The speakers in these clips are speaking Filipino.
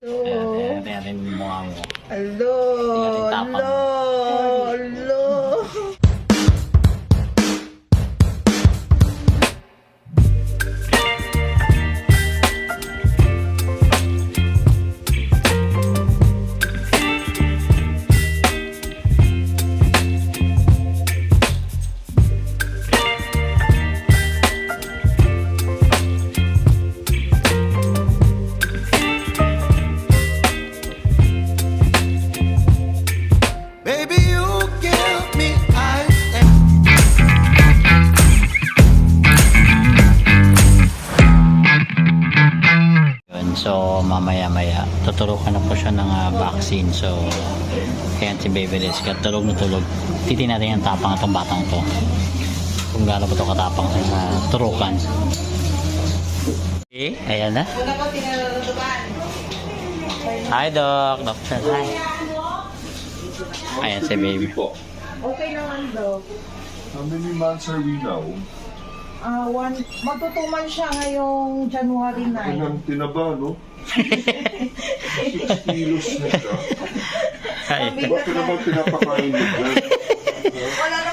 Ayan, tingnan yung mukha mo. Alo, alo, alo. Baby, you give me ice and Yun, so mamaya-maya tuturukan na po siya ng vaccine. So kaya si Baby Liz tulog na tulog. Titingnan natin yung tapang itong batang to, kung gaano ba ito katapang sa turukan. Okay, ayan na. Hi Doc, Doctor, hi. Ayan si Baby. Okay naman daw. How many months are we now? Matutuman siya ngayong January 9. Ilang tinaba, no? 6 kilos na siya. Bakit naman pinapakain mo dyan? Wala na.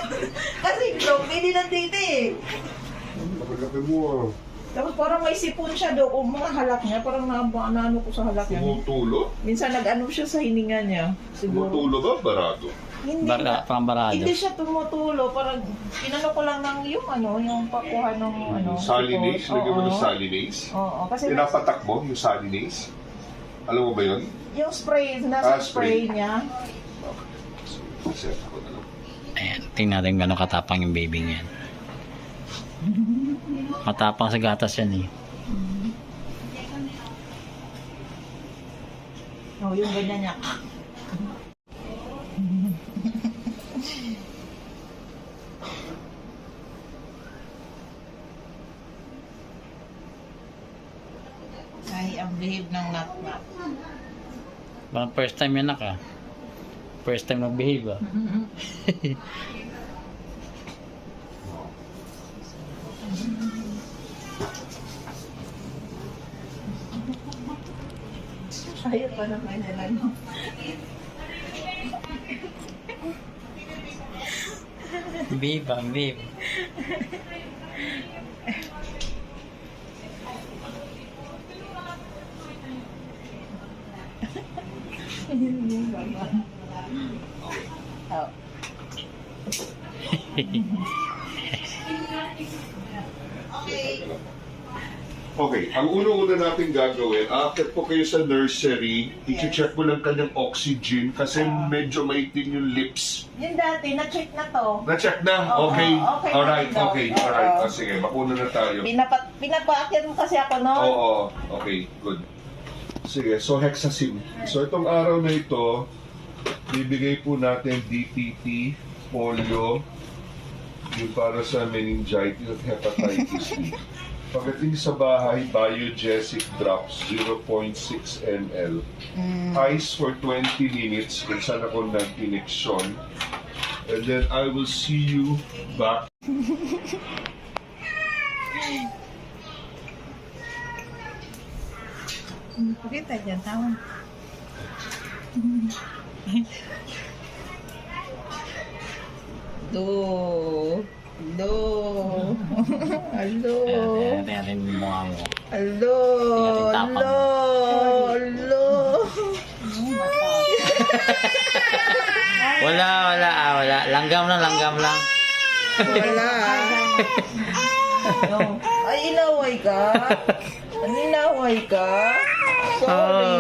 Kasi dog, hindi nandito eh. Nakalaki mo ah. Tapos parang may sipon siya daw. Kung mga halak niya, parang naano ko sa halak niya. Tumutulo? Minsan nag-ano siya sa hininga niya. Siguro. Tumutulo ba? Barado? Hindi Parang barado. Hindi siya tumutulo. Parang pinano ko lang ng yung yung pakuha ng Salinase? sipon. Lagyan mo ng Oo. salinase? Oo. Kasi Pinapatak mo yung salinase? Alam mo ba yun? yung spray, nasa spray spray. niya. Set ko na lang. Ayan, tingnan natin gano'ng katapang yung baby niyan. Matapang sa gatas yan eh. Oh, yung ganyan niya. Ay, ang behave ng nat-nat. Parang first time yan First time nag-behave ah. Ayaw pa naman nila, no? Behave ah, behave. Oh. Okay, ang unang-una natin gagawin, after po kayo sa nursery, i-check mo lang kanyang oxygen kasi medyo maitim yung lips. Yung dati, na-check na to. Na-check na? Oo, Okay. okay Alright, na daw. okay. Alright. Oo. Ah, sige, bakuna na tayo. Pinapaakyat mo kasi ako noon. Oo, okay, good. Sige, so Hexasim. So itong araw na ito, bibigay po natin DPT, polio, yung para sa meningitis at hepatitis B. Pagdating sa bahay, Biogesic drops, 0.6 ml. Ice for 20 minutes kung saan ako nag-ineksyon. And then I will see you back. Pakita dyan, tama. Do. Alo. Ayan, tingnan yung mukha mo. Alo. Tingnan tapang. Alo. Wala. Langgam lang. Wala. Ay, inaway ka? Inaway ka? Sorry.